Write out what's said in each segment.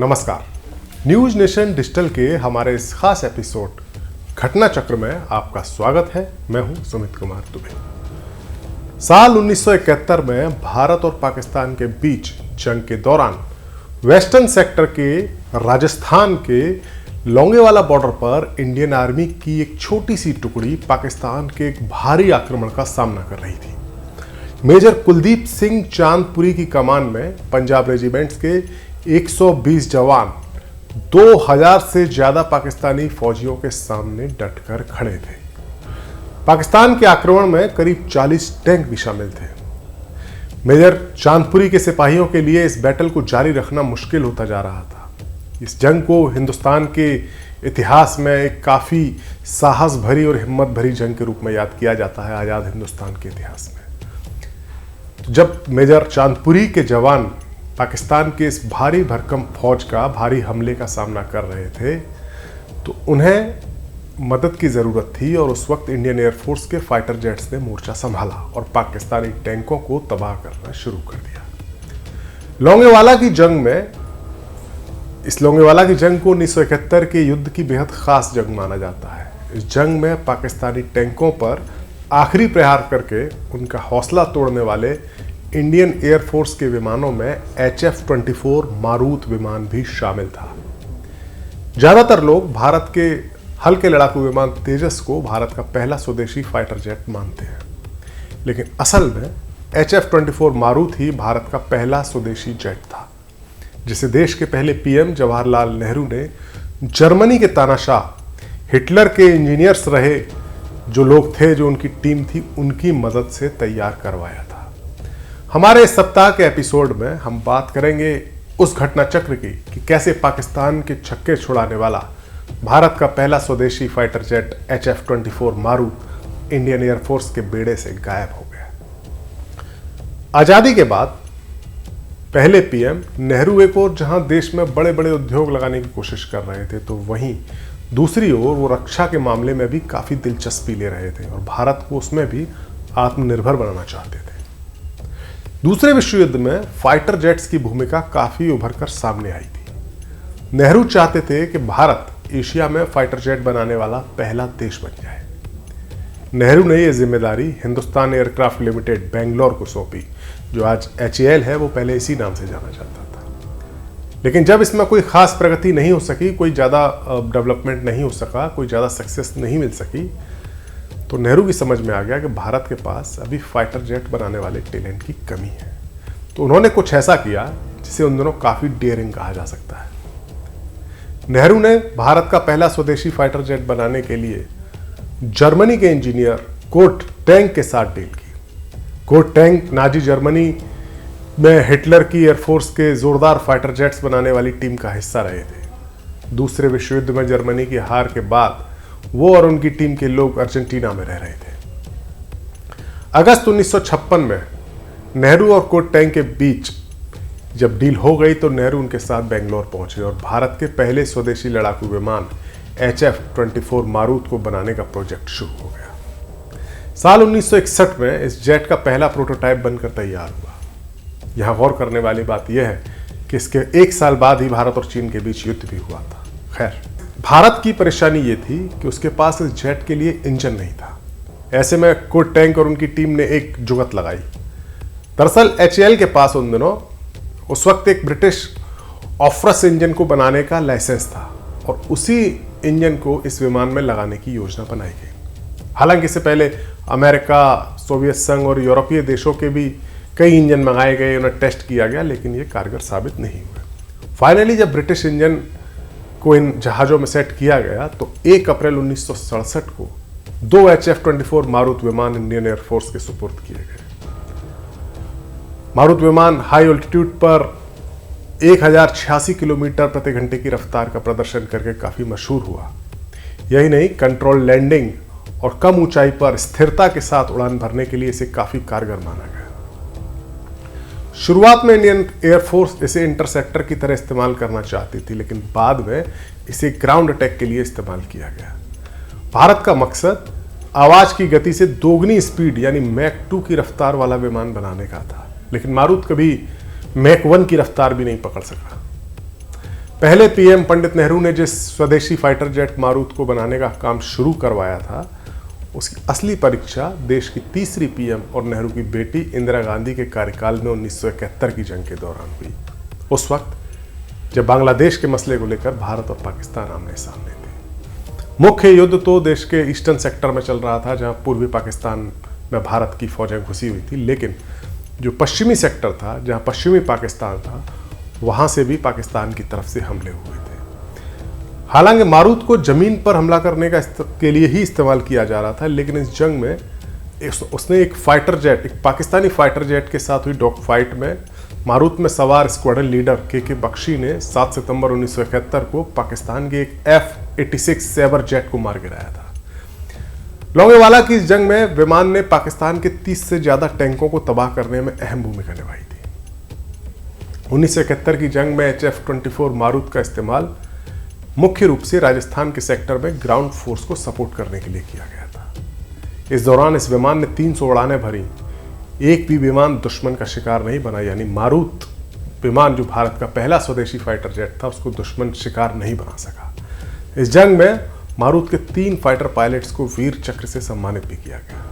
नमस्कार। News nation digital के हमारे इस खास एपिसोड घटना चक्र में आपका स्वागत है। मैं हूं सुमित कुमार दुबे। साल 1971 में भारत और पाकिस्तान के बीच जंग के दौरान वेस्टर्न सेक्टर के राजस्थान के लोंगेवाला बॉर्डर पर इंडियन आर्मी की एक छोटी सी टुकड़ी पाकिस्तान के एक भारी आक्रमण का सामना कर रही थी। मेजर कुलदीप सिंह चांदपुरी की कमान में पंजाब रेजिमेंट्स के 120 जवान 2000 से ज्यादा पाकिस्तानी फौजियों के सामने डटकर खड़े थे। पाकिस्तान के आक्रमण में करीब 40 टैंक भी शामिल थे। मेजर चांदपुरी के सिपाहियों के लिए इस बैटल को जारी रखना मुश्किल होता जा रहा था। इस जंग को हिंदुस्तान के इतिहास में एक काफी साहस भरी और हिम्मत भरी जंग के रूप में याद किया जाता है आजाद हिंदुस्तान के इतिहास में। तो जब मेजर चांदपुरी के जवान पाकिस्तान के इस भारी भरकम फौज का भारी हमले का सामना कर रहे थे तो उन्हें मदद की ज़रूरत थी और उस वक्त इंडियन एयरफोर्स के फाइटर जेट्स ने मोर्चा संभाला और पाकिस्तानी टैंकों को तबाह करना शुरू कर दिया। लोंगेवाला की जंग को 1971 के युद्ध की बेहद खास जंग माना जाता है। इस जंग में पाकिस्तानी टैंकों पर आखिरी प्रहार करके उनका हौसला तोड़ने वाले इंडियन एयरफोर्स के विमानों में HF-24 मारूत विमान भी शामिल था। ज्यादातर लोग भारत के हल्के लड़ाकू विमान तेजस को भारत का पहला स्वदेशी फाइटर जेट मानते हैं, लेकिन असल में HF-24 मारूत ही भारत का पहला स्वदेशी जेट था, जिसे देश के पहले पीएम जवाहरलाल नेहरू ने जर्मनी के तानाशाह हिटलर के इंजीनियर्स रहे जो लोग थे, जो उनकी टीम थी, उनकी मदद से तैयार करवाया था। हमारे इस सप्ताह के एपिसोड में हम बात करेंगे उस घटना चक्र की कि कैसे पाकिस्तान के छक्के छुड़ाने वाला भारत का पहला स्वदेशी fighter jet HF-24 Marut Indian air force के बेड़े से गायब हो गया। आजादी के बाद पहले पीएम नेहरू एक और जहां देश में बड़े बड़े उद्योग लगाने की कोशिश कर रहे थे, तो वहीं दूसरी ओर वो रक्षा के मामले में भी काफी दिलचस्पी ले रहे थे और भारत को उसमें भी आत्मनिर्भर बनाना चाहते थे। दूसरे विश्व युद्ध में फाइटर जेट्स की भूमिका काफी उभर कर सामने आई थी। नेहरू चाहते थे कि भारत एशिया में फाइटर जेट बनाने वाला पहला देश बन जाए। नेहरू ने यह जिम्मेदारी हिंदुस्तान एयरक्राफ्ट लिमिटेड बेंगलोर को सौंपी, जो आज HAL है, वो पहले इसी नाम से जाना जाता था। लेकिन जब इसमें कोई खास प्रगति नहीं हो सकी, कोई ज़्यादा डेवलपमेंट नहीं हो सका, कोई ज़्यादा सक्सेस नहीं मिल सकी, तो नेहरू की समझ में आ गया कि भारत के पास अभी फाइटर जेट बनाने वाले टैलेंट की कमी है। तो उन्होंने कुछ ऐसा किया जिसे उन दिनों काफ़ी डेयरिंग कहा जा सकता है। नेहरू ने भारत का पहला स्वदेशी फाइटर जेट बनाने के लिए जर्मनी के इंजीनियर कोर्ट टैंक के साथ डील की। कोर्ट टैंक नाजी जर्मनी में हिटलर की एयरफोर्स के जोरदार फाइटर जेट्स बनाने वाली टीम का हिस्सा रहे थे। दूसरे विश्व युद्ध में जर्मनी की हार के बाद वो और उनकी टीम के लोग अर्जेंटीना में रह रहे थे। अगस्त 1956 में नेहरू और कोर्ट टैंक के बीच जब डील हो गई तो नेहरू उनके साथ बेंगलोर पहुंचे और भारत के पहले स्वदेशी लड़ाकू विमान HF-24 मारूत को बनाने का प्रोजेक्ट शुरू हो गया। साल 1961 में इस जेट का पहला प्रोटोटाइप बनकर तैयार हुआ। यहां गौर करने वाली बात यह है कि इसके एक साल बाद ही भारत और चीन के बीच युद्ध भी हुआ था। खैर, भारत की परेशानी ये थी कि उसके पास इस जेट के लिए इंजन नहीं था। ऐसे में कोर्ट टैंक और उनकी टीम ने एक जुगत लगाई। दरअसल HAL के पास उन दिनों उस वक्त एक ब्रिटिश ऑफरस इंजन को बनाने का लाइसेंस था और उसी इंजन को इस विमान में लगाने की योजना बनाई गई। हालांकि इससे पहले अमेरिका, सोवियत संघ और यूरोपीय देशों के भी कई इंजन मंगाए गए, उन्हें टेस्ट किया गया, लेकिन ये कारगर साबित नहीं हुए। फाइनली जब ब्रिटिश इंजन को इन जहाज़ों में सेट किया गया तो 1 अप्रैल 1967 को 2 HF-24 मारूत विमान इंडियन एयरफोर्स के सुपुर्द किए गए। मारूत विमान हाई ऑल्टीट्यूड पर 1086 किलोमीटर प्रति घंटे की रफ्तार का प्रदर्शन करके काफ़ी मशहूर हुआ। यही नहीं, कंट्रोल लैंडिंग और कम ऊंचाई पर स्थिरता के साथ उड़ान भरने के लिए इसे काफ़ी कारगर माना गया। शुरुआत में इंडियन एयरफोर्स इसे इंटरसेप्टर की तरह इस्तेमाल करना चाहती थी, लेकिन बाद में इसे ग्राउंड अटैक के लिए इस्तेमाल किया गया। भारत का मकसद आवाज की गति से दोगुनी स्पीड यानी मैक 2 की रफ्तार वाला विमान बनाने का था, लेकिन मारूत कभी मैक 1 की रफ्तार भी नहीं पकड़ सका। पहले पीएम पंडित नेहरू ने जिस स्वदेशी फाइटर जेट मारुत को बनाने का काम शुरू करवाया था, उसकी असली परीक्षा देश की तीसरी पीएम और नेहरू की बेटी इंदिरा गांधी के कार्यकाल में 1971 की जंग के दौरान हुई। उस वक्त जब बांग्लादेश के मसले को लेकर भारत और पाकिस्तान आमने सामने थे। मुख्य युद्ध तो देश के ईस्टर्न सेक्टर में चल रहा था, जहां पूर्वी पाकिस्तान में भारत की फौजें घुसी हुई थी, लेकिन जो पश्चिमी सेक्टर था, जहां पश्चिमी पाकिस्तान था, वहां से भी पाकिस्तान की तरफ से हमले हुए थे। हालांकि मारुत को जमीन पर हमला करने के लिए ही इस्तेमाल किया जा रहा था, लेकिन इस जंग में उसने एक फाइटर जेट, एक पाकिस्तानी फाइटर जेट के साथ हुई डॉग फाइट में मारुत में सवार स्क्वाड्रन लीडर के बख्शी ने 7 सितंबर 1971 को पाकिस्तान के एक F-86 सैबर जेट को मार गिराया था। लोंगेवाला की इस जंग में विमान ने पाकिस्तान के 30 से ज्यादा टैंकों को तबाह करने में अहम भूमिका निभाई थी। 1971 की जंग में HF-24 मारुत का इस्तेमाल मुख्य रूप से राजस्थान के सेक्टर में ग्राउंड फोर्स को सपोर्ट करने के लिए किया गया था। इस दौरान इस विमान ने 300 उड़ानें भरी, एक भी विमान दुश्मन का शिकार नहीं बना, यानी मारुत विमान जो भारत का पहला स्वदेशी फाइटर जेट था, उसको दुश्मन शिकार नहीं बना सका। इस जंग में मारुत के 3 फाइटर पायलट्स को वीर चक्र से सम्मानित भी किया गया।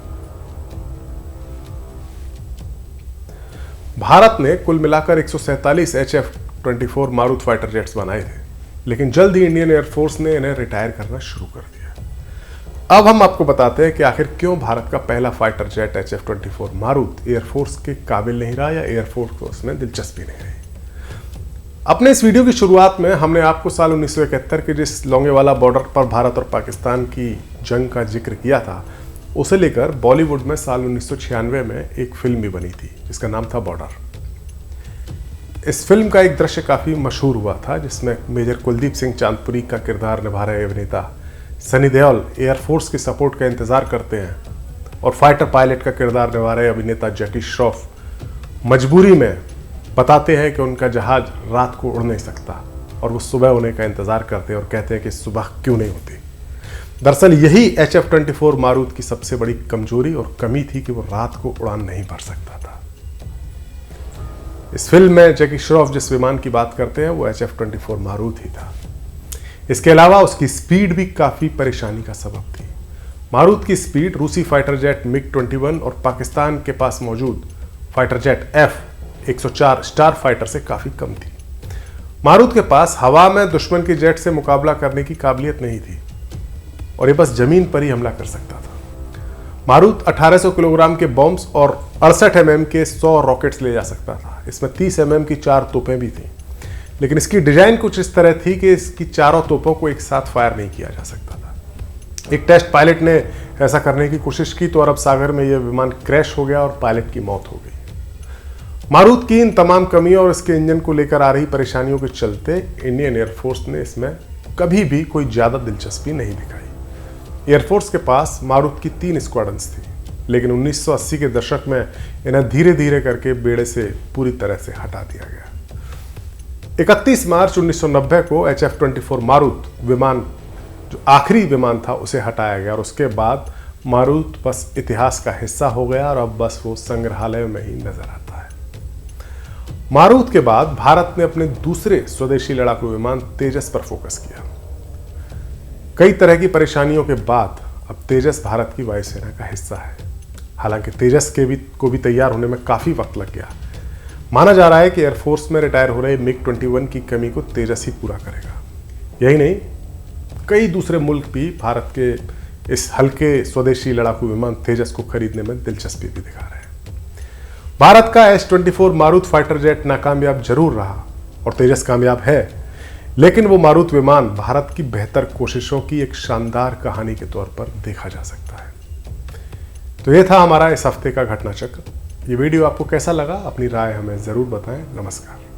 भारत ने कुल मिलाकर 147 HF-24 मारुत फाइटर जेट्स बनाए थे, लेकिन जल्द ही इंडियन एयरफोर्स ने इन्हें रिटायर करना शुरू कर दिया। अब हम आपको बताते हैं कि आखिर क्यों भारत का पहला फाइटर जेट HF-24 मारुत एयरफोर्स के काबिल नहीं रहा या एयरफोर्स को उसमें दिलचस्पी नहीं रही। अपने इस वीडियो की शुरुआत में हमने आपको साल 1971 के जिस लोंगेवाला बॉर्डर पर भारत और पाकिस्तान की जंग का जिक्र किया था, उसे लेकर बॉलीवुड में साल 1996 में एक फिल्म भी बनी थी जिसका नाम था बॉर्डर। इस फिल्म का एक दृश्य काफ़ी मशहूर हुआ था, जिसमें मेजर कुलदीप सिंह चांदपुरी का किरदार निभा रहे अभिनेता सनी देओल एयरफोर्स के सपोर्ट का इंतज़ार करते हैं और फाइटर पायलट का किरदार निभा रहे अभिनेता जैकी श्रॉफ मजबूरी में बताते हैं कि उनका जहाज रात को उड़ नहीं सकता और वो सुबह होने का इंतज़ार करते हैं और कहते हैं कि सुबह क्यों नहीं होती। दरअसल यही HF-24 मारुत की सबसे बड़ी कमजोरी और कमी थी कि वो रात को उड़ान नहीं भर सकता था। इस फिल्म में जैकी श्रॉफ जिस विमान की बात करते हैं वो HF-24 मारुत ही था। इसके अलावा उसकी स्पीड भी काफ़ी परेशानी का सबब थी। मारुत की स्पीड रूसी फाइटर जेट MiG-21 और पाकिस्तान के पास मौजूद fighter jet F-104 star fighter से काफ़ी कम थी। मारुत के पास हवा में दुश्मन के जेट से मुकाबला करने की काबिलियत नहीं थी और ये बस जमीन पर ही हमला कर सकता था। मारुत 1800 किलोग्राम के बॉम्ब्स और 68 mm के 100 रॉकेट्स ले जा सकता था। इसमें 30 mm की 4 तोपें भी थीं, लेकिन इसकी डिजाइन कुछ इस तरह थी कि इसकी चारों तोपों को एक साथ फायर नहीं किया जा सकता था। एक टेस्ट पायलट ने ऐसा करने की कोशिश की तो अरब सागर में यह विमान क्रैश हो गया और पायलट की मौत हो गई। मारुत की इन तमाम कमियों और इसके इंजन को लेकर आ रही परेशानियों के चलते इंडियन एयरफोर्स ने इसमें कभी भी कोई ज़्यादा दिलचस्पी नहीं दिखाई। एयरफोर्स के पास मारुत की 3 स्क्वाड्रन्स थी, लेकिन 1980 के दशक में इन्हें धीरे धीरे करके बेड़े से पूरी तरह से हटा दिया गया। 31 मार्च 1990 को HF-24 मारुत विमान जो आखिरी विमान था उसे हटाया गया और उसके बाद मारुत बस इतिहास का हिस्सा हो गया और अब बस वो संग्रहालय में ही नजर आता है। मारुत के बाद भारत ने अपने दूसरे स्वदेशी लड़ाकू विमान तेजस पर फोकस किया। कई तरह की परेशानियों के बाद अब तेजस भारत की वायुसेना का हिस्सा है। हालांकि तेजस को भी तैयार होने में काफ़ी वक्त लग गया। माना जा रहा है कि एयरफोर्स में रिटायर हो रहे MiG-21 की कमी को तेजस ही पूरा करेगा। यही नहीं, कई दूसरे मुल्क भी भारत के इस हल्के स्वदेशी लड़ाकू विमान तेजस को खरीदने में दिलचस्पी भी दिखा रहे हैं। भारत का H-24 मारुत फाइटर जेट नाकामयाब जरूर रहा और तेजस कामयाब है, लेकिन वो मारुत विमान भारत की बेहतर कोशिशों की एक शानदार कहानी के तौर पर देखा जा सकता है। तो ये था हमारा इस हफ्ते का घटना चक्र। ये वीडियो आपको कैसा लगा, अपनी राय हमें ज़रूर बताएं। नमस्कार।